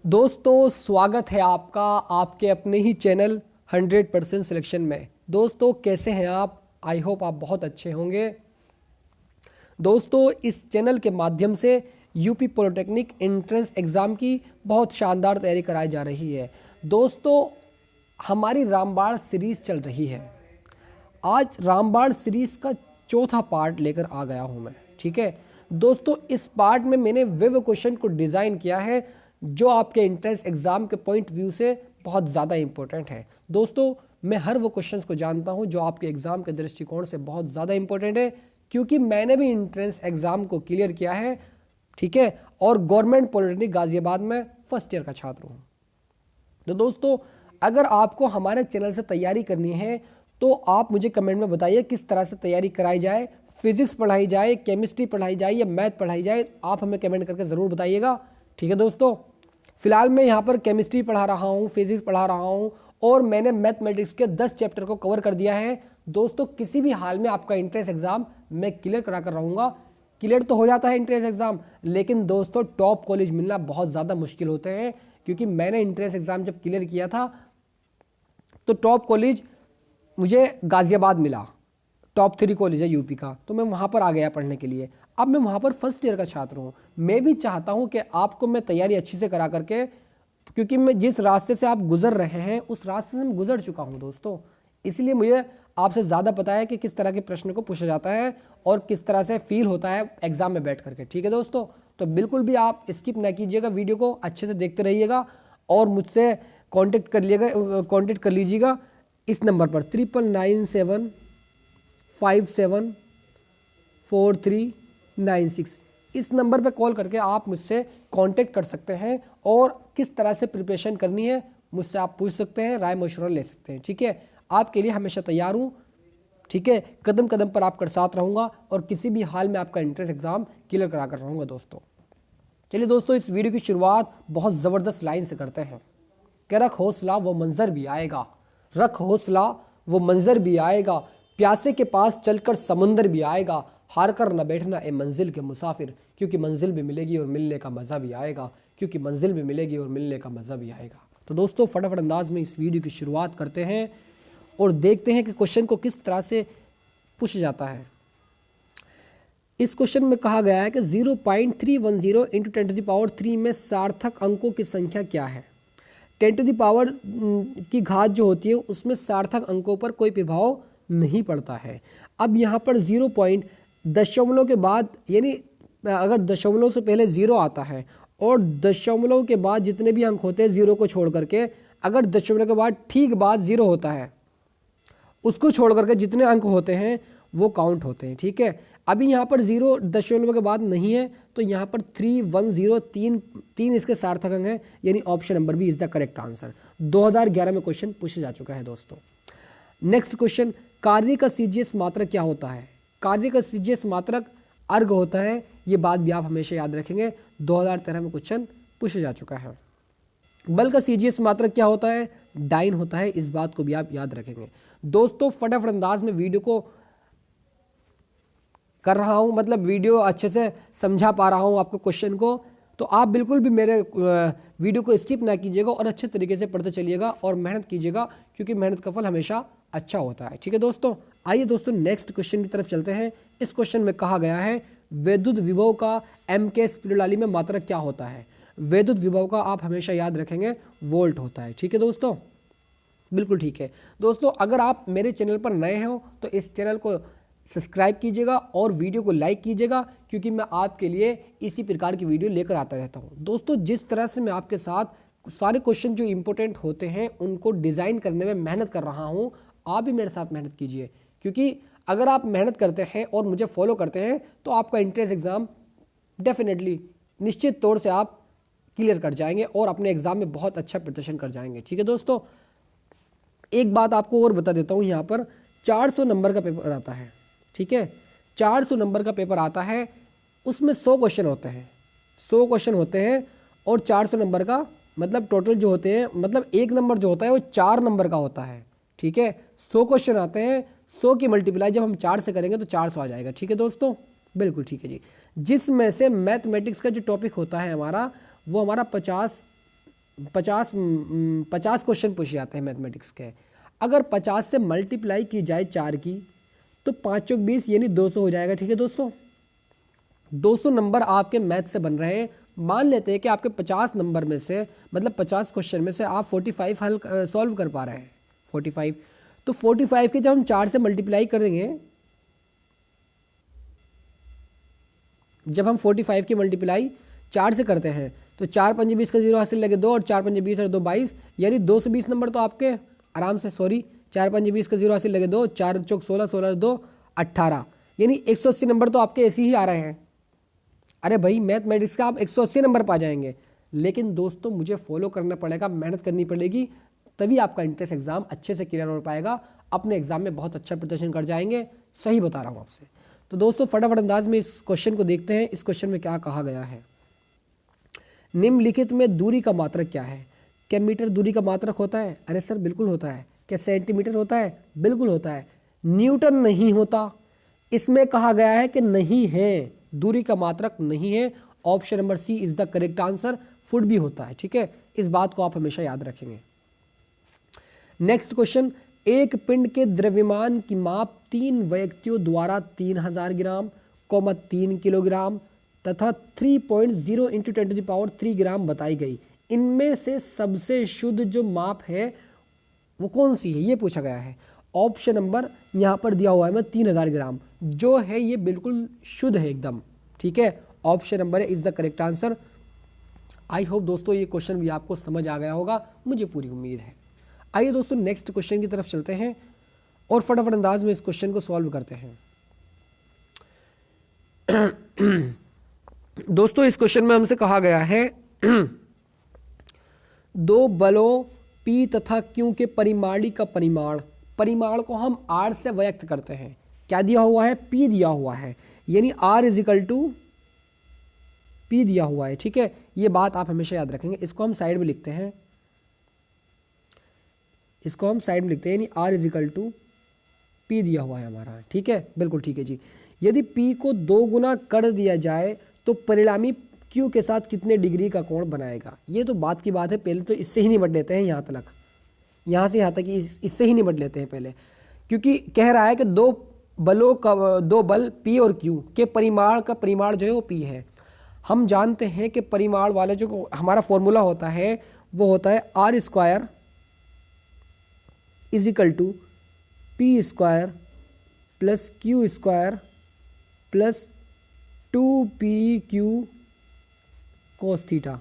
दोस्तों स्वागत है आपका आपके अपने ही चैनल 100% सिलेक्शन में। दोस्तों कैसे हैं आप? आई होप आप बहुत अच्छे होंगे। दोस्तों इस चैनल के माध्यम से यूपी पॉलिटेक्निक एंट्रेंस एग्ज़ाम की बहुत शानदार तैयारी कराई जा रही है। दोस्तों हमारी रामबाण सीरीज़ चल रही है। आज रामबाण सीरीज़ का चौथा पार्ट लेकर आ गया हूँ मैं। ठीक है दोस्तों, इस पार्ट में मैंने वे क्वेश्चन को डिज़ाइन किया है जो आपके एंट्रेंस एग्ज़ाम के पॉइंट व्यू से बहुत ज़्यादा इंपॉर्टेंट है। दोस्तों मैं हर वो क्वेश्चंस को जानता हूं जो आपके एग्ज़ाम के दृष्टिकोण से बहुत ज़्यादा इंपॉर्टेंट है, क्योंकि मैंने भी एंट्रेंस एग्ज़ाम को क्लियर किया है। ठीक है, और गवर्नमेंट पॉलिटेक्निक गाज़ियाबाद में फर्स्ट ईयर का छात्र हूँ। तो दोस्तों अगर आपको हमारे चैनल से तैयारी करनी है तो आप मुझे कमेंट में बताइए किस तरह से तैयारी कराई जाए, फिजिक्स पढ़ाई जाए, केमिस्ट्री पढ़ाई जाए या मैथ पढ़ाई जाए, आप हमें कमेंट करके ज़रूर बताइएगा। ठीक है दोस्तों, फिलहाल मैं यहाँ पर केमिस्ट्री पढ़ा रहा हूँ, फिजिक्स पढ़ा रहा हूँ और मैंने मैथमेटिक्स के 10 चैप्टर को कवर कर दिया है। दोस्तों किसी भी हाल में आपका एंट्रेंस एग्जाम मैं क्लियर करा कर रहूँगा। क्लियर तो हो जाता है एंट्रेंस एग्जाम, लेकिन दोस्तों टॉप कॉलेज मिलना बहुत ज़्यादा मुश्किल होते हैं, क्योंकि मैंने एंट्रेंस एग्जाम जब क्लियर किया था तो टॉप कॉलेज मुझे गाज़ियाबाद मिला। टॉप 3 कॉलेज है यूपी का, तो मैं वहाँ पर आ गया पढ़ने के लिए। अब मैं वहाँ पर फर्स्ट ईयर का छात्र हूँ। मैं भी चाहता हूँ कि आपको मैं तैयारी अच्छी से करा करके, क्योंकि मैं जिस रास्ते से आप गुजर रहे हैं उस रास्ते से मैं गुजर चुका हूँ दोस्तों, इसलिए मुझे आपसे ज़्यादा पता है कि किस तरह के प्रश्न को पूछा जाता है और किस तरह से फील होता है एग्जाम में बैठ करके। ठीक है दोस्तों, तो बिल्कुल भी आप स्किप ना कीजिएगा, वीडियो को अच्छे से देखते रहिएगा और मुझसे कॉन्टेक्ट कर लीजिएगा इस नंबर पर 9997574396। इस नंबर पे कॉल करके आप मुझसे कांटेक्ट कर सकते हैं और किस तरह से प्रिपरेशन करनी है मुझसे आप पूछ सकते हैं, राय मशवरा ले सकते हैं। ठीक है, आपके लिए हमेशा तैयार हूँ। ठीक है, कदम कदम पर आपके साथ रहूँगा और किसी भी हाल में आपका एंट्रेंस एग्जाम क्लियर करा कर रहूँगा दोस्तों। चलिए दोस्तों, इस वीडियो की शुरुआत बहुत ज़बरदस्त लाइन से करते हैं कि रख हौसला वो मंजर भी आएगा, रख हौसला वो मंजर भी आएगा, प्यासे के पास चलकर समंदर भी आएगा, हार कर न बैठना ए मंजिल के मुसाफिर, क्योंकि मंजिल भी मिलेगी और मिलने का मज़ा भी आएगा, क्योंकि मंजिल भी मिलेगी और मिलने का मज़ा भी आएगा। तो दोस्तों फटाफट अंदाज में इस वीडियो की शुरुआत करते हैं और देखते हैं कि क्वेश्चन को किस तरह से पूछा जाता है। इस क्वेश्चन में कहा गया है कि 0.310 इंटू 10⁻³ में सार्थक अंकों की संख्या क्या है। 10⁻³ की घात जो होती है उसमें सार्थक अंकों पर कोई प्रभाव नहीं पड़ता है। अब यहाँ पर 0 पॉइंट दशमलव के बाद, यानी अगर दशमलव से पहले 0 आता है और दशमलव के बाद जितने भी अंक होते हैं 0 को छोड़ करके, अगर दशमलव के बाद ठीक बाद 0 होता है उसको छोड़ करके जितने अंक होते हैं वो काउंट होते हैं। ठीक है, अभी यहाँ पर 0 दशमलव के बाद नहीं है, तो यहाँ पर 3 इसके सार्थक अंक हैं, यानी option number B is the correct answer. 2011 में क्वेश्चन पूछा जा चुका है दोस्तों। नेक्स्ट क्वेश्चन, कार्य का सीजीएस मात्रक क्या होता है। कार्य का सीजीएस मात्रक अर्घ होता है, ये बात भी आप हमेशा याद रखेंगे, 2013 में क्वेश्चन पूछा जा चुका है। बल का सीजीएस मात्रक क्या होता है, डाइन होता है, इस बात को भी आप याद रखेंगे। दोस्तों फटाफट अंदाज में वीडियो को कर रहा हूं, मतलब वीडियो अच्छे से समझा पा रहा हूं आपको क्वेश्चन को, तो आप बिल्कुल भी मेरे वीडियो को स्किप ना कीजिएगा और अच्छे तरीके से पढ़ते चलिएगा और मेहनत कीजिएगा, क्योंकि मेहनत का फल हमेशा अच्छा होता है। ठीक है दोस्तों, आइए दोस्तों नेक्स्ट क्वेश्चन की तरफ चलते हैं। इस क्वेश्चन में कहा गया है विद्युत विभव का एमके प्रणाली में मात्रक क्या होता है। विद्युत विभव का आप हमेशा याद रखेंगे वोल्ट होता है। ठीक है दोस्तों, बिल्कुल ठीक है दोस्तों। अगर आप मेरे चैनल पर नए हो तो इस चैनल को सब्सक्राइब कीजिएगा और वीडियो को लाइक कीजिएगा, क्योंकि मैं आपके लिए इसी प्रकार की वीडियो लेकर आता रहता हूं। दोस्तों जिस तरह से मैं आपके साथ सारे क्वेश्चन जो इंपॉर्टेंट होते हैं उनको डिज़ाइन करने में मेहनत कर रहा हूं, आप भी मेरे साथ मेहनत कीजिए, क्योंकि अगर आप मेहनत करते हैं और मुझे फॉलो करते हैं तो आपका एंट्रेंस एग्ज़ाम डेफिनेटली निश्चित तौर से आप क्लियर कर जाएंगे और अपने एग्ज़ाम में बहुत अच्छा प्रदर्शन कर जाएंगे। ठीक है दोस्तों, एक बात आपको और बता देता हूँ, यहाँ पर 400 नंबर का पेपर आता है। ठीक है, 400 नंबर का पेपर आता है, उसमें 100 क्वेश्चन होते हैं, 100 क्वेश्चन होते हैं और 400 नंबर का मतलब टोटल जो होते हैं, मतलब एक नंबर जो होता है वो 4 नंबर का होता है। ठीक है, 100 क्वेश्चन आते हैं, 100 की मल्टीप्लाई जब हम 4 से करेंगे तो 400 आ जाएगा। ठीक है दोस्तों, बिल्कुल ठीक है जी। जिसमें से मैथमेटिक्स का जो टॉपिक होता है हमारा, वो हमारा 50 50 क्वेश्चन पूछे जाते हैं मैथमेटिक्स के। अगर 50 से मल्टीप्लाई की जाए 4 की तो 5 चौक 20 यानी 200 हो जाएगा। ठीक है दोस्तों, 200 नंबर आपके मैथ से बन रहे हैं। मान लेते हैं कि आपके 50 नंबर में से, मतलब 50 क्वेश्चन में से आप 45 हल सॉल्व कर पा रहे हैं। 45 तो 45 के जब हम 4 से मल्टीप्लाई करेंगे, जब हम 45 की मल्टीप्लाई 4 से करते हैं तो 4 पंजे 20 का 0 हासिल लगे 2 और 4 पंजे 20 और 2 22 यानी 220 नंबर तो आपके आराम से, सॉरी 4 पंजे 20 का 0 हासिल लगे 2, 4 चौक 16, 16 2 18 यानी 180 नंबर तो आपके ऐसे ही आ रहे हैं। अरे भाई मैथमेटिक्स का आप 180 नंबर पा जाएंगे। लेकिन दोस्तों मुझे फॉलो करना पड़ेगा, मेहनत करनी पड़ेगी, तभी आपका एंट्रेंस एग्जाम अच्छे से क्लियर हो पाएगा। अपने एग्जाम में बहुत अच्छा प्रदर्शन कर जाएंगे, सही बता रहा हूँ आपसे। तो दोस्तों फटाफट अंदाज में इस क्वेश्चन को देखते हैं। इस क्वेश्चन में क्या कहा गया है, निम्नलिखित में दूरी का मात्रक क्या है। क्या मीटर दूरी का मात्रक होता है? अरे सर बिल्कुल होता है। क्या सेंटीमीटर होता है? बिल्कुल होता है। न्यूटन नहीं होता, इसमें कहा गया है कि नहीं है, दूरी का मात्रक नहीं है। Option number C is the correct answer. Foot भी होता है। ठीक है, इस बात को आप हमेशा याद रखेंगे। नेक्स्ट क्वेश्चन, एक पिंड के द्रव्यमान की माप 3 व्यक्तियों द्वारा 3000 ग्राम, 3 किलोग्राम तथा 3.0 × 10³ ग्राम बताई गई। इनमें से सबसे शुद्ध जो माप है वो कौन सी है, ये पूछा गया है। ऑप्शन नंबर यहाँ पर दिया हुआ है मैं 3000 ग्राम, जो है ये बिल्कुल शुद्ध है एकदम। ठीक है, option number is the correct answer. I hope दोस्तों ये क्वेश्चन भी आपको समझ आ गया होगा, मुझे पूरी उम्मीद है। आइए दोस्तों नेक्स्ट क्वेश्चन की तरफ चलते हैं और फटाफट अंदाज में इस क्वेश्चन को सॉल्व करते हैं। दोस्तों इस क्वेश्चन में हमसे कहा गया है दो बलों P तथा Q के परिमाणी का परिमाण को हम R से व्यक्त करते हैं। क्या दिया हुआ है? P दिया हुआ है, यानी R = P दिया हुआ है। ठीक है, ये बात आप हमेशा याद रखेंगे। इसको हम साइड में लिखते हैं, यानी R = P दिया हुआ है हमारा। ठीक है, बिल्कुल ठीक है जी। यदि P को 2 गुना कर दिया जाए तो परिणामी Q के साथ कितने डिग्री का कोण बनाएगा। ये तो बात की बात है, पहले तो इससे ही निपट लेते हैं, यहाँ से यहाँ तक इससे ही निपट लेते हैं पहले, क्योंकि कह रहा है कि दो बल P और Q के परिमाण जो है वो P है। हम जानते हैं कि परिमाण वाले जो हमारा फॉर्मूला होता है वो होता है R² = P² + Q² + 2PQ cos θ।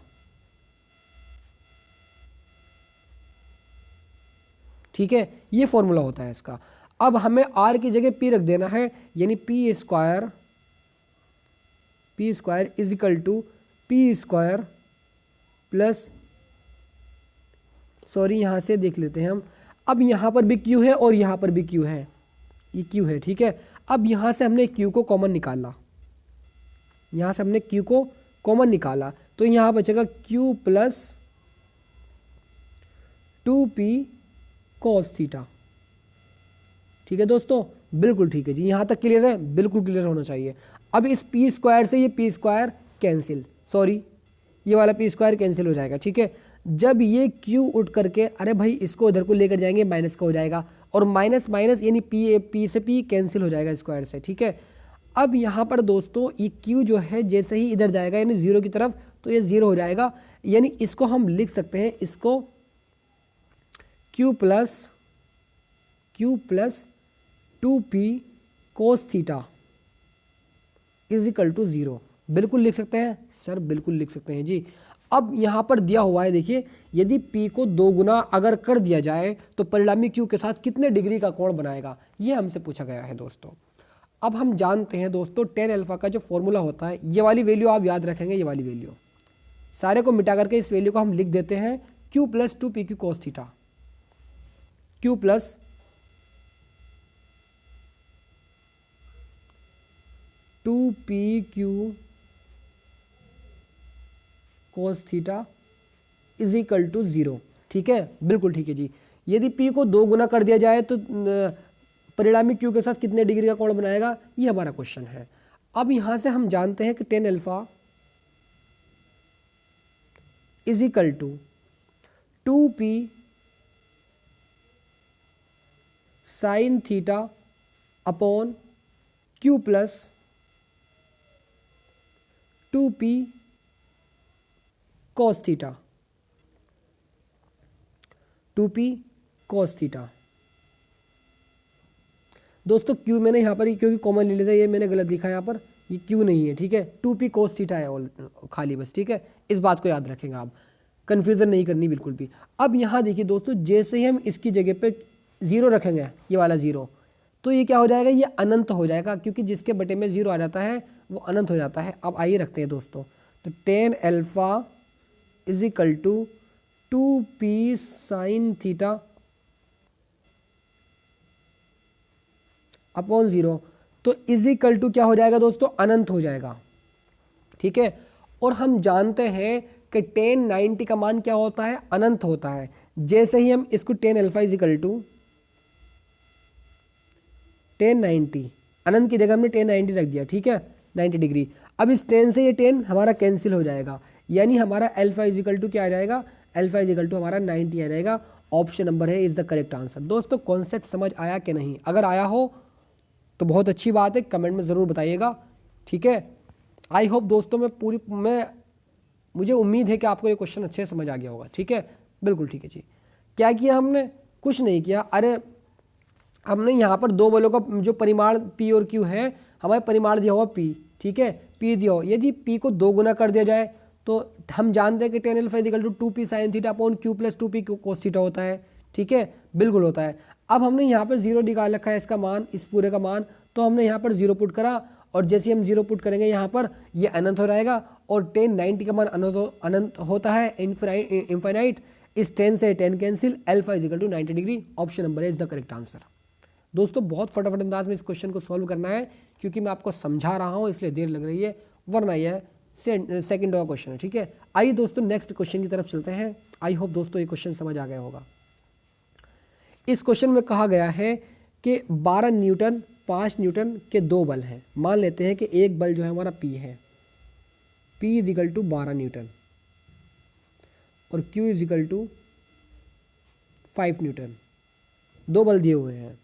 ठीक है, ये फॉर्मूला होता है इसका। अब हमें R की जगह P रख देना है, यानी P² = P² प्लस, सॉरी यहाँ से देख लेते हैं हम। अब यहाँ पर भी Q है और यहाँ पर भी Q है, ये Q है। ठीक है, अब यहाँ से हमने Q को कॉमन निकाला, तो यहाँ बचेगा Q + 2P cos θ। ठीक है दोस्तों, बिल्कुल ठीक है जी, यहाँ तक क्लियर है, बिल्कुल क्लियर होना चाहिए। अब इस P² से ये P² कैंसिल, सॉरी ये वाला P² कैंसिल हो जाएगा। ठीक है, जब ये Q उठ करके, अरे भाई इसको इधर को लेकर जाएंगे, माइनस का हो जाएगा, और माइनस यानी P से P कैंसिल हो जाएगा स्क्वायर से। ठीक है, अब यहाँ पर दोस्तों ये Q जो है जैसे ही इधर जाएगा यानी 0 की तरफ, तो ये 0 हो जाएगा, यानी इसको हम लिख सकते हैं, इसको Q + 2P cos θ = 0। बिल्कुल लिख सकते हैं सर, बिल्कुल लिख सकते हैं जी। अब यहाँ पर दिया हुआ है, देखिए, यदि P को 2 गुना अगर कर दिया जाए तो परिणामी Q के साथ कितने डिग्री का कोण बनाएगा, ये हमसे पूछा गया है दोस्तों। अब हम जानते हैं दोस्तों tan α का जो फॉर्मूला होता है, ये वाली वैल्यू आप याद रखेंगे, ये वाली वैल्यू सारे को मिटा करके इस वैल्यू को हम लिख देते हैं Q + 2PQ cos θ। Q + 2PQ cos θ = 0। ठीक है, बिल्कुल ठीक है जी। यदि P को 2 गुना कर दिया जाए तो परिणामी Q के साथ कितने डिग्री का कोण बनाएगा, ये हमारा क्वेश्चन है। अब यहाँ से हम जानते हैं कि tan α = 2p sine theta upon q plus 2p cos theta, 2p cos theta. दोस्तों q मैंने यहाँ पर क्योंकि कॉमन ले लेता है, ये मैंने गलत लिखा है यहाँ पर, ये q नहीं है, ठीक है, 2p cos थीटा है खाली बस, ठीक है। इस बात को याद रखेंगे आप, कन्फ्यूज़न नहीं करनी बिल्कुल भी। अब यहाँ देखिए दोस्तों, जैसे ही हम इसकी जगह पे 0 रखेंगे, ये वाला 0, तो ये क्या हो जाएगा, ये अनंत हो जाएगा, क्योंकि जिसके बटे में 0 आ जाता है वो अनंत हो जाता है। अब आइए रखते हैं दोस्तों, तो tan alpha is equal to 2p sine theta upon 0, तो इज इक्वल टू क्या हो जाएगा दोस्तों, अनंत हो जाएगा, ठीक है। और हम जानते हैं कि tan 90 का मान क्या होता है, अनंत होता है। जैसे ही हम इसको tan alpha is equal to tan 90, अनंत की जगह हमने tan 90 रख दिया, ठीक है, 90 डिग्री। अब इस tan से ये tan हमारा कैंसिल हो जाएगा, यानी हमारा अल्फा इज इक्वल टू क्या आ जाएगा, अल्फा इज इक्वल टू हमारा 90 आ जाएगा। ऑप्शन नंबर है इज द करेक्ट आंसर। दोस्तों कॉन्सेप्ट समझ आया कि नहीं? अगर आया हो तो बहुत अच्छी बात है, कमेंट में ज़रूर बताइएगा, ठीक है। आई होप दोस्तों मुझे उम्मीद है कि आपको ये क्वेश्चन अच्छे से समझ आ गया होगा, ठीक है, बिल्कुल ठीक है जी। क्या किया हमने, कुछ नहीं किया, अरे हमने यहाँ पर दो बलों का जो परिमाण P और Q है, हमारे परिमाण दिया हुआ P, ठीक है, P दिया हो, यदि P को 2 गुना कर दिया जाए तो हम जानते हैं कि tan alpha equal to 2p sine theta upon q plus 2p cos theta होता है, ठीक है, बिल्कुल होता है। अब हमने यहाँ पर 0 निकाल रखा है इसका मान, इस पूरे का मान, तो हमने यहाँ पर 0 पुट करा, और जैसे हम 0 पुट करेंगे यहाँ पर ये अनंत हो जाएगा, और tan 90 का मान अनंत होता है, इनफाइनाइट। इस tan से tan cancel, alpha is equal to 90 degree. Option number is the correct answer. दोस्तों बहुत फटाफट अंदाज में इस क्वेश्चन को सॉल्व करना है, क्योंकि मैं आपको समझा रहा हूँ इसलिए देर लग रही है, वरना यह सेकंड का क्वेश्चन है, ठीक है। आइए दोस्तों नेक्स्ट क्वेश्चन की तरफ चलते हैं। आई होप दोस्तों ये क्वेश्चन समझ आ गया होगा। इस क्वेश्चन में कहा गया है कि 12 न्यूटन 5 न्यूटन के 2 बल हैं। मान लेते हैं कि एक बल जो है हमारा P है, P is equal to 12 newton, और Q is equal to 5 newton. 2 बल दिए हुए हैं,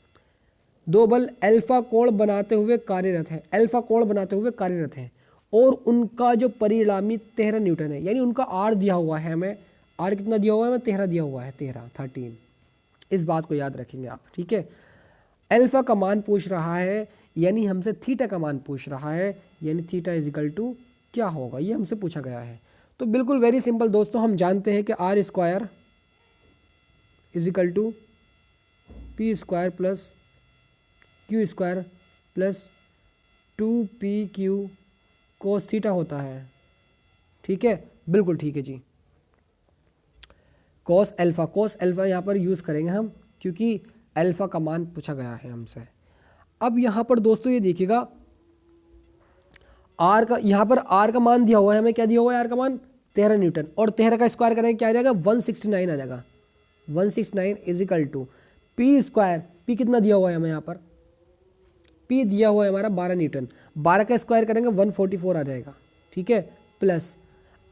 2 बल अल्फा कोण बनाते हुए कार्यरत है, अल्फा कोण बनाते हुए कार्यरत है, और उनका जो परिणामी 13 न्यूटन है, यानी उनका आर दिया हुआ है हमें, आर कितना दिया हुआ है हमें, 13 दिया हुआ है, 13। इस बात को याद रखेंगे आप, ठीक है। अल्फा का मान पूछ रहा है, यानी हमसे थीटा का मान पूछ रहा है, यानी थीटा इज इक्वल टू क्या होगा, ये हमसे पूछा गया है। तो बिल्कुल वेरी सिंपल दोस्तों, हम जानते हैं कि R square is equal to P square plus Q square plus 2pq cos theta होता है, ठीक है, बिल्कुल ठीक है जी। कोस अल्फा यहाँ पर यूज़ करेंगे हम, क्योंकि अल्फा का मान पूछा गया है हमसे। अब यहाँ पर दोस्तों ये देखिएगा, आर का यहाँ पर आर का मान दिया हुआ है हमें, क्या दिया हुआ है, आर का मान 13 न्यूटन, और 13 का स्क्वायर करेंगे क्या आ जाएगा, 169 आ जाएगा। 169 is equal to P square, P कितना दिया हुआ है हमें यहाँ पर, पी दिया हुआ है हमारा 12 न्यूटन, 12 का स्क्वायर करेंगे 144 आ जाएगा, ठीक है, प्लस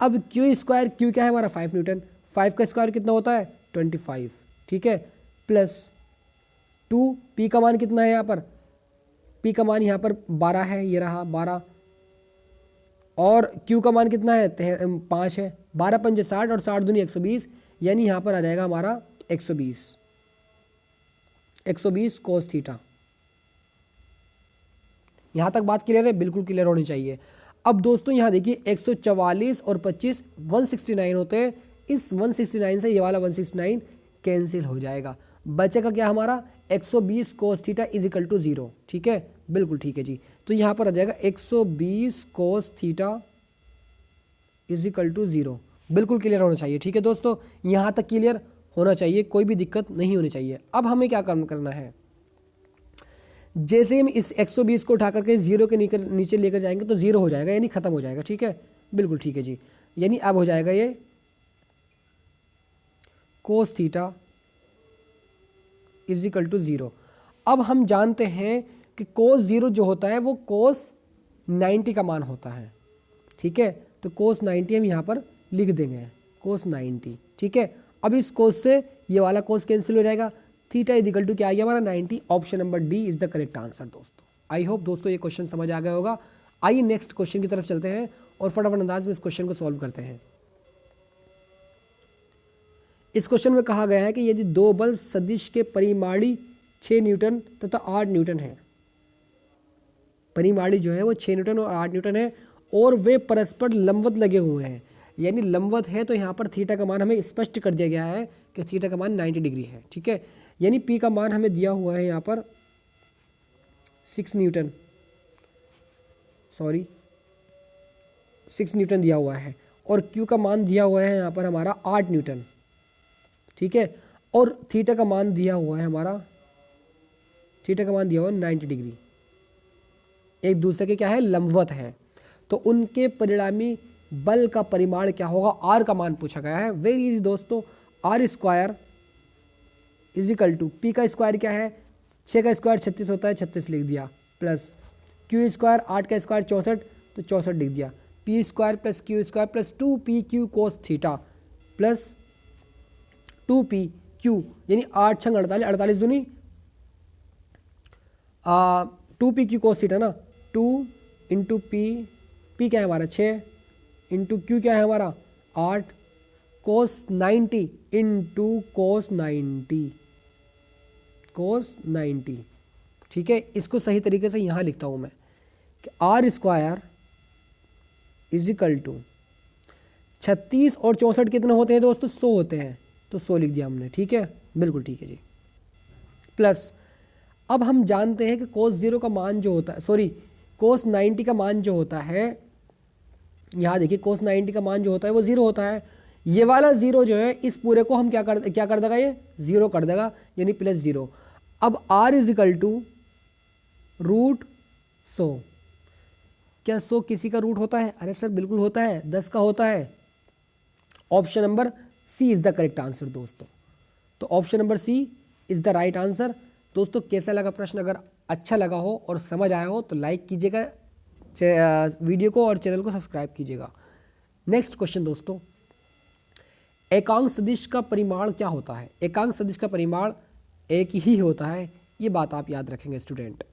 अब क्यू स्क्वायर, क्यू क्या है हमारा 5 न्यूटन, 5 का स्क्वायर कितना होता है 25, ठीक है, प्लस 2 पी का मान कितना है यहाँ पर, पी का मान यहाँ पर 12 है, ये रहा 12, और क्यू का मान कितना है 5 है, 12 पंजे 60 और 60 दूनी 120, यानी यहाँ पर आ जाएगा हमारा 120 कोस थीटा। यहाँ तक बात क्लियर है, बिल्कुल क्लियर होनी चाहिए। अब दोस्तों यहाँ देखिए 144 और 25 169 होते हैं, इस 169 से ये वाला 169 कैंसिल हो जाएगा, बचेगा क्या हमारा 120 cos theta is equal to 0, ठीक है, बिल्कुल ठीक है जी। तो यहाँ पर आ जाएगा 120 cos theta is equal to 0, बिल्कुल क्लियर होना चाहिए, ठीक है दोस्तों, यहाँ तक क्लियर होना चाहिए, कोई भी दिक्कत नहीं होनी चाहिए। अब हमें क्या करना है, जैसे हम इस 120 को उठा करके 0 के नीचे लेकर जाएंगे तो 0 हो जाएगा, यानी खत्म हो जाएगा, ठीक है, बिल्कुल ठीक है जी। यानी अब हो जाएगा ये cos theta is equal to 0। अब हम जानते हैं कि कोस 0 जो होता है वो कोस 90 का मान होता है, ठीक है, तो कोस 90 हम यहाँ पर लिख देंगे, कोस 90, ठीक है। अब इस कोस से ये वाला कोस कैंसिल हो जाएगा, थीटा इक्वल टू क्या आ गया हमारा 90। Option number D is the correct answer दोस्तों। आई होप दोस्तों ये क्वेश्चन समझ आ गया होगा। आइए नेक्स्ट क्वेश्चन की तरफ चलते हैं और फटाफट अंदाज में इस क्वेश्चन को सॉल्व करते हैं। इस क्वेश्चन में कहा गया है कि यदि दो बल सदिश के परिमाणी 6 न्यूटन तथा 8 न्यूटन है, परिमाणी जो है वो 6 न्यूटन और 8 न्यूटन है, और वे परस्पर लंबवत लगे हुए हैं, यानी लंबवत है तो यहाँ पर थीटा का मान हमें स्पष्ट कर दिया गया है कि थीटा का मान 90 डिग्री है, ठीक है। यानी पी का मान हमें दिया हुआ है यहाँ पर 6 न्यूटन दिया हुआ है, और क्यू का मान दिया हुआ है यहाँ पर हमारा 8 न्यूटन, ठीक है। और थीटा का मान दिया हुआ है हमारा, थीटा का मान दिया हुआ है 90 डिग्री, एक दूसरे के क्या है, लंबवत है। तो उनके परिणामी बल का परिमाण क्या होगा, आर का मान पूछा गया है। वेरी इजी दोस्तों, R square is equal to P का स्क्वायर क्या है, 6 का स्क्वायर 36 होता है, 36 लिख दिया, प्लस क्यू स्क्वायर 8 का स्क्वायर 64 तो 64 लिख दिया, P square plus Q square plus 2pq cos theta plus 2pq, यानी 8 छंग 48, 48 दूनी 2pq कोस थीटा ना, 2 इंटू पी क्या है हमारा 6 इंटू क्यू क्या है हमारा 8 कोस 90 इंटू कोस 90, ठीक है। इसको सही तरीके से यहाँ लिखता हूँ मैं कि R square is equal to 36 और 64 कितने होते हैं दोस्तों, 100 होते हैं, तो 100 लिख दिया हमने, ठीक है, बिल्कुल ठीक है जी। प्लस अब हम जानते हैं कि कोस 0 का मान जो होता है, कोस 90 का मान जो होता है, यहाँ देखिए कोस 90 का मान जो होता है वो 0 होता है। ये वाला 0 जो है इस पूरे को हम क्या कर देगा, ये 0 कर देगा, यानी प्लस 0। अब r is equal to root 100, क्या 100 किसी का रूट होता है, अरे सर बिल्कुल होता है, 10 का होता है। Option number C is the correct answer दोस्तों। तो option number C is the right answer. दोस्तों कैसा लगा प्रश्न, अगर अच्छा लगा हो और समझ आया हो तो लाइक कीजिएगा वीडियो को और चैनल को सब्सक्राइब कीजिएगा। नेक्स्ट क्वेश्चन दोस्तों, एकांक सदिश का परिमाण क्या होता है। एकांक सदिश का परिमाण एक ही होता है, ये बात आप याद रखेंगे स्टूडेंट।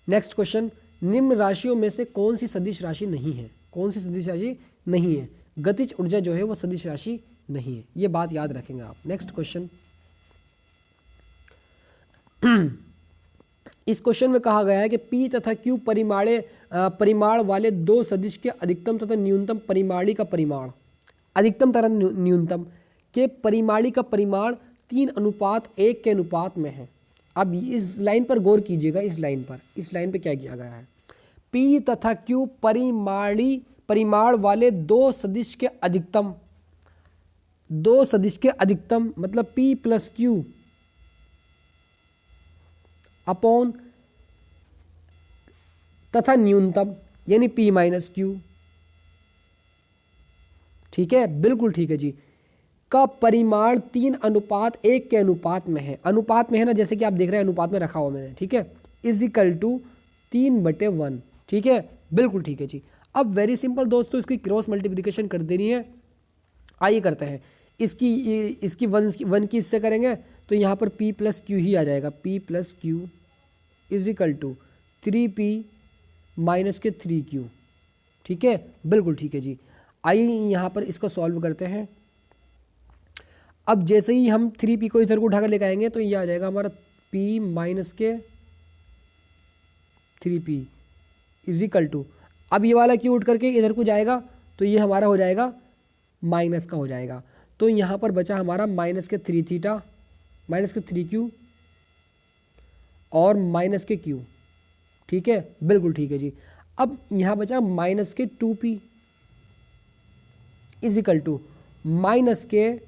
नेक्स्ट क्वेश्चन, निम्न राशियों में से कौन सी सदिश राशि नहीं है, कौन सी सदिश राशि नहीं है। गतिज ऊर्जा जो है वो सदिश राशि नहीं है, ये बात याद रखेंगे आप। नेक्स्ट क्वेश्चन, इस क्वेश्चन में कहा गया है कि P तथा Q परिमाण वाले दो सदिश के अधिकतम तथा न्यूनतम परिमाणी का परिमाण, अधिकतम तथा न्यूनतम के परिमाणी का परिमाण 3:1 के अनुपात में है। अब इस लाइन पर गौर कीजिएगा, इस लाइन पे क्या किया गया है। P तथा Q परिमाण वाले दो सदिश के अधिकतम मतलब P प्लस Q अपॉन तथा न्यूनतम यानी P माइनस Q, ठीक है, बिल्कुल ठीक है जी, का परिमाण 3:1 के अनुपात में है। अनुपात में है ना, जैसे कि आप देख रहे हैं अनुपात में रखा हुआ मैंने, ठीक है, इज इक्वल टू 3/1, ठीक है, बिल्कुल ठीक है जी। अब वेरी सिंपल दोस्तों, इसकी क्रॉस मल्टीप्लिकेशन कर देनी है। आइए करते हैं, इसकी वन की इससे करेंगे तो यहाँ पर P प्लस Q ही आ जाएगा। P plus Q is equal to 3P minus के 3Q, ठीक है, बिल्कुल ठीक है जी। आइए यहाँ पर इसको सॉल्व करते हैं। अब जैसे ही हम 3P को इधर को उठाकर लेकर आएंगे तो ये आ जाएगा हमारा P माइनस के 3P इज इक्वल टू, अब ये वाला Q उठ करके इधर को जाएगा तो ये हमारा हो जाएगा माइनस का हो जाएगा। तो यहाँ पर बचा हमारा माइनस के 3 थीटा माइनस के 3Q और माइनस के Q, ठीक है, बिल्कुल ठीक है जी। अब यहाँ बचा माइनस के 2P is equal to minus के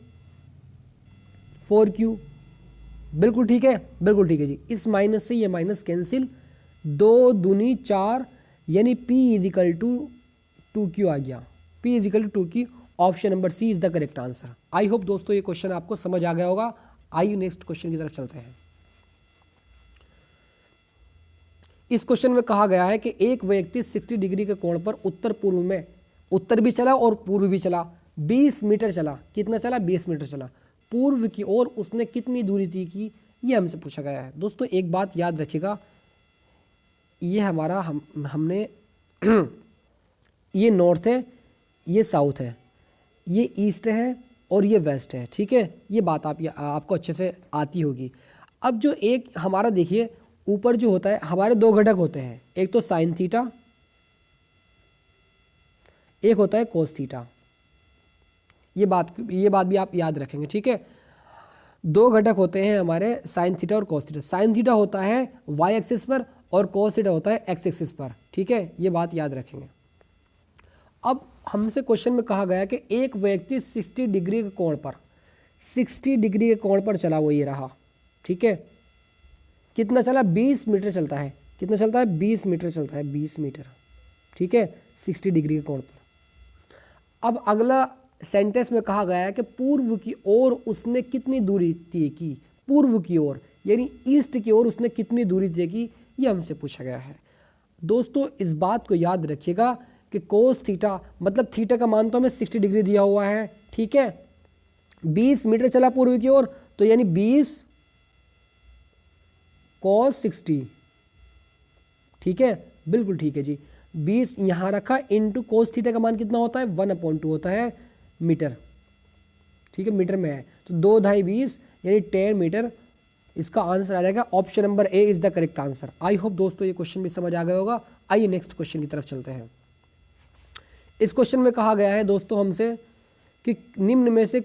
4Q, बिल्कुल ठीक है, बिल्कुल ठीक है जी। इस माइनस से ये माइनस कैंसिल, 2 दूनी 4 यानी P is equal to 2Q आ गया। P is equal to 2Q, option number C is the correct answer. I hope दोस्तों ये क्वेश्चन आपको समझ आ गया होगा। आइए नेक्स्ट क्वेश्चन की तरफ चलते हैं। इस क्वेश्चन में कहा गया है कि एक व्यक्ति 60 डिग्री के कोण पर उत्तर पूर्व में उत्तर भी चला और पूर्व भी चला, 20 मीटर चला, कितना चला 20 मीटर चला, पूर्व की ओर उसने कितनी दूरी तय की, ये हमसे पूछा गया है। दोस्तों एक बात याद रखिएगा, ये हमारा हमने ये नॉर्थ है, ये साउथ है, ये ईस्ट है और ये वेस्ट है, ठीक है, ये बात आपको अच्छे से आती होगी। अब जो एक हमारा देखिए ऊपर जो होता है, हमारे दो घटक होते हैं, एक तो साइन थीटा, एक होता है कोस थीटा। ये बात भी आप याद रखेंगे, ठीक है। दो घटक होते हैं हमारे साइन थीटा और कोस थीटा। साइन थीटा होता है वाई एक्सिस पर और कोस थीटा होता है एक्स एक्सिस पर, ठीक है, ये बात याद रखेंगे। अब हमसे क्वेश्चन में कहा गया कि एक व्यक्ति 60 डिग्री के कोण पर 60 डिग्री के कोण पर चला, वो ये रहा, ठीक है, कितना चला 20 मीटर चलता है, कितना चलता है 20 मीटर चलता है, 20 मीटर, ठीक है, 60 डिग्री के कोण पर। अब अगला सेंटेंस में कहा गया है कि पूर्व की ओर उसने कितनी दूरी तय की, पूर्व की ओर यानी ईस्ट की ओर उसने कितनी दूरी तय की, ये हमसे पूछा गया है। दोस्तों इस बात को याद रखिएगा कि कोस थीटा मतलब थीटा का मान तो हमें 60 डिग्री दिया हुआ है, ठीक है, 20 मीटर चला पूर्व की ओर, तो यानी 20 cos 60, ठीक है, बिल्कुल ठीक है जी। 20 यहाँ रखा इंटू कोस थीटा का मान कितना होता है 1/2 होता है मीटर, ठीक है, मीटर में है, तो 2 ढाई 20 यानी 10 मीटर। इसका आंसर आ जाएगा option number A is the correct answer. I hope दोस्तों ये क्वेश्चन भी समझ आ गया होगा। आइए नेक्स्ट क्वेश्चन की तरफ चलते हैं। इस क्वेश्चन में कहा गया है दोस्तों हमसे कि निम्न में से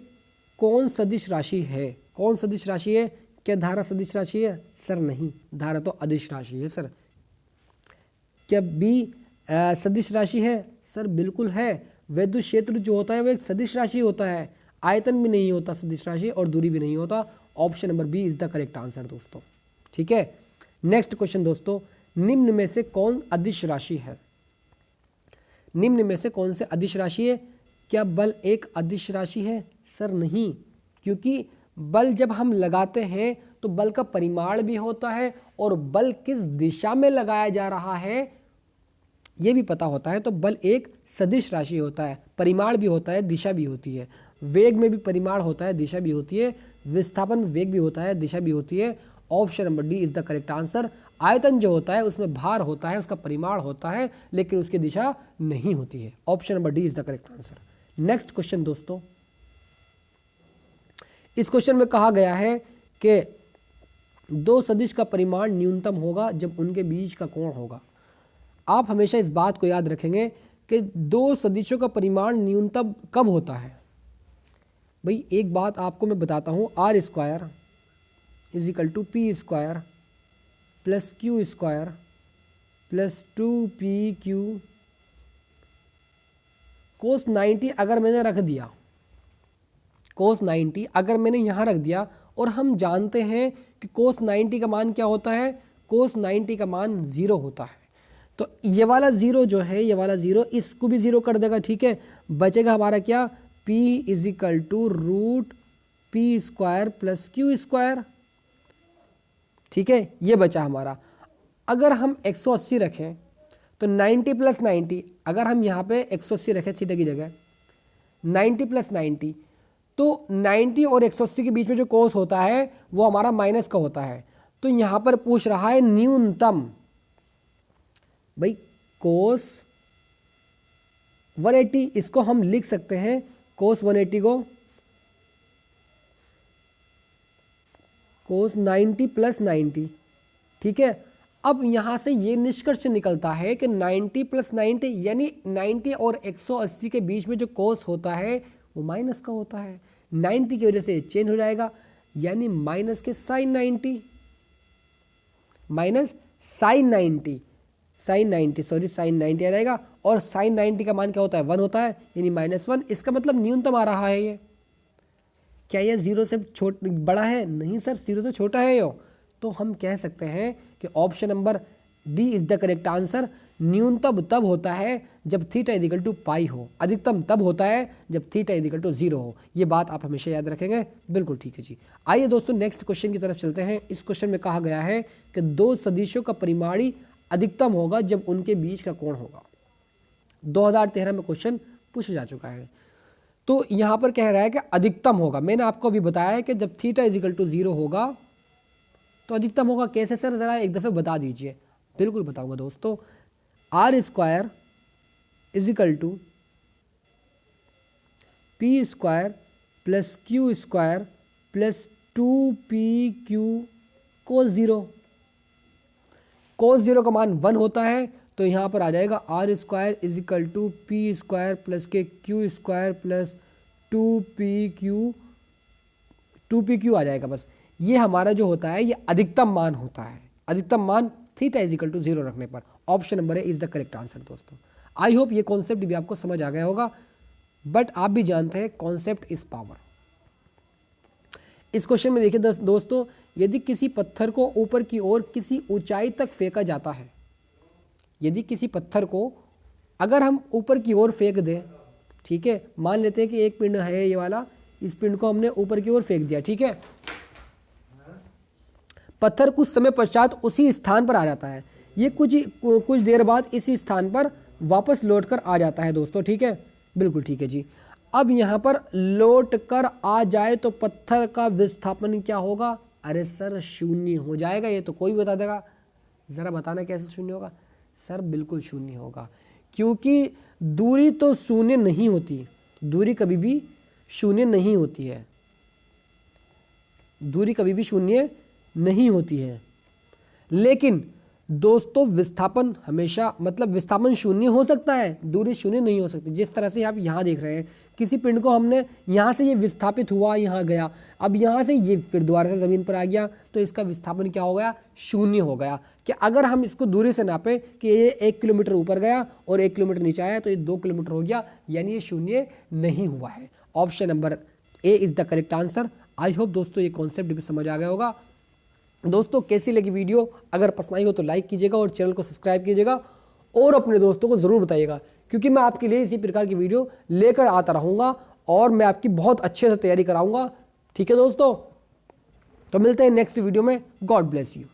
कौन सदिश राशि है, कौन सदिश राशि है, क्या धारा सदिश राशि है, सर नहीं, धारा तो अदिश राशि है सर। क्या बी सदिश राशि है, सर बिल्कुल है। वैद्युत क्षेत्र जो होता है वो एक सदिश राशि होता है, आयतन भी नहीं होता सदिश राशि और दूरी भी नहीं होता। Option number B is the correct answer दोस्तों, ठीक है। नेक्स्ट क्वेश्चन दोस्तों, निम्न में से कौन अदिश राशि है, निम्न में से कौन से अदिश राशि है, क्या बल एक अदिश राशि है, सर नहीं, क्योंकि बल जब हम लगाते हैं तो बल का परिमाण भी होता है और बल किस दिशा में लगाया जा रहा है ये भी पता होता है, तो बल एक सदिश राशि होता है, परिमाण भी होता है, दिशा भी होती है। वेग में भी परिमाण होता है, दिशा भी होती है, विस्थापन में वेग भी होता है, दिशा भी होती है। Option number D is the correct answer. आयतन जो होता है उसमें भार होता है, उसका परिमाण होता है, लेकिन उसकी दिशा नहीं होती है। Option number D is the correct answer. Next question दोस्तों, इस क्वेश्चन में कहा गया है कि दो सदिश का परिमाण न्यूनतम होगा जब उनके बीच का कोण होगा। आप हमेशा इस बात को याद रखेंगे कि दो सदिशों का परिमाण न्यूनतम कब होता है। भाई एक बात आपको मैं बताता हूँ, R square is equal to P square plus Q square plus 2pq cos 90 अगर मैंने रख दिया, कोस 90 अगर मैंने यहाँ रख दिया, और हम जानते हैं कि कोस 90 का मान क्या होता है, कोस 90 का मान 0 होता है, तो ये वाला 0 जो है, ये वाला 0 इसको भी 0 कर देगा, ठीक है। बचेगा हमारा क्या, p is equal to root P square plus Q square, ठीक है, ये बचा हमारा। अगर हम 180 रखें तो 90 प्लस 90, अगर हम यहाँ पे 180 रखें थीटा की जगह, 90 प्लस 90, तो 90 और 180 के बीच में जो कोस होता है वो हमारा माइनस का होता है। तो यहाँ पर पूछ रहा है न्यूनतम, भाई कोस 180, इसको हम लिख सकते हैं कोस 180 को कोस 90 प्लस 90, ठीक है। अब यहाँ से ये निष्कर्ष निकलता है कि 90 प्लस 90 यानी 90 और 180 के बीच में जो कोस होता है वो माइनस का होता है, 90 की वजह से चेंज हो जाएगा, यानी माइनस के sine 90, minus sine 90, sine 90 sorry sine 90 आ जाएगा, और साइन 90 का मान क्या होता है 1 होता है, यानी -1। इसका मतलब न्यूनतम आ रहा है ये। क्या ये 0 से बड़ा है, नहीं सर 0 तो छोटा है यो। तो हम कह सकते हैं कि option number D is the correct answer. न्यूनतम तब होता है जब थीटा इक्वल टू पाई हो, अधिकतम तब होता है जब थीटा इक्वल टू 0 हो। ये बात आप हमेशा याद रखेंगे, बिल्कुल ठीक है जी। आइए दोस्तों नेक्स्ट क्वेश्चन की तरफ चलते हैं। इस क्वेश्चन में कहा गया है कि दो सदिशों का परिमाणी अधिकतम होगा जब उनके बीच का कोण होगा। 2013 में क्वेश्चन पूछा जा चुका है। तो यहाँ पर कह रहा है कि अधिकतम होगा। मैंने आपको अभी बताया है कि जब थीटा इज इक्वल टू 0 होगा तो अधिकतम होगा। कैसे सर, ज़रा एक दफ़े बता दीजिए। बिल्कुल बताऊंगा दोस्तों। R square is equal to P square plus Q square plus 2pq cos 0। Cos 0 का मान 1 होता है, तो यहाँ पर आ जाएगा R square is equal to P square plus के क्यू स्क्वायर प्लस 2pq आ जाएगा। बस ये हमारा जो होता है ये अधिकतम मान होता है। अधिकतम मान थीटा इज इक्वल टू 0 रखने पर ऑप्शन नंबर है इज द करेक्ट आंसर दोस्तों। आई होप ये कॉन्सेप्ट भी आपको समझ आ गया होगा, बट आप भी जानते हैं कॉन्सेप्ट इज पावर। इस क्वेश्चन में देखिए दोस्तों, यदि किसी पत्थर को ऊपर की ओर किसी ऊंचाई तक फेंका जाता है, यदि किसी पत्थर को अगर हम ऊपर की ओर फेंक दें, ठीक है, मान लेते हैं कि एक पिंड है ये वाला, इस पिंड को हमने ऊपर की ओर फेंक दिया, ठीक है, पत्थर कुछ समय पश्चात उसी स्थान पर आ जाता है। ये कुछ देर बाद इसी स्थान पर वापस लौट कर आ जाता है दोस्तों, ठीक है, बिल्कुल ठीक है जी। अब यहाँ पर लौट कर आ जाए तो पत्थर का विस्थापन क्या होगा? अरे सर शून्य हो जाएगा। ये तो कोई बता देगा, ज़रा बताना कैसे शून्य होगा? सर बिल्कुल शून्य होगा, क्योंकि दूरी तो शून्य नहीं होती, दूरी कभी भी शून्य नहीं होती है, दूरी कभी भी शून्य नहीं होती है। लेकिन दोस्तों विस्थापन हमेशा, मतलब विस्थापन शून्य हो सकता है, दूरी शून्य नहीं हो सकती। जिस तरह से आप यहाँ देख रहे हैं, किसी पिंड को हमने यहाँ से ये विस्थापित हुआ, यहाँ गया, अब यहाँ से ये फिर दोबारा से ज़मीन पर आ गया, तो इसका विस्थापन क्या हो गया? शून्य हो गया। कि अगर हम इसको दूरी से नापें कि ये 1 किलोमीटर ऊपर गया और 1 किलोमीटर नीचे आया, तो ये 2 किलोमीटर हो गया, यानी ये शून्य नहीं हुआ है। Option number A is the correct answer. I hope दोस्तों ये कॉन्सेप्ट भी समझ आ गया होगा। दोस्तों कैसी लगी वीडियो? अगर पसंद आई हो तो लाइक कीजिएगा और चैनल को सब्सक्राइब कीजिएगा और अपने दोस्तों को ज़रूर बताइएगा, क्योंकि मैं आपके लिए इसी प्रकार की वीडियो लेकर आता रहूँगा और मैं आपकी बहुत अच्छे से तैयारी कराऊँगा। ठीक है दोस्तों, तो मिलते हैं नेक्स्ट वीडियो में। God bless you.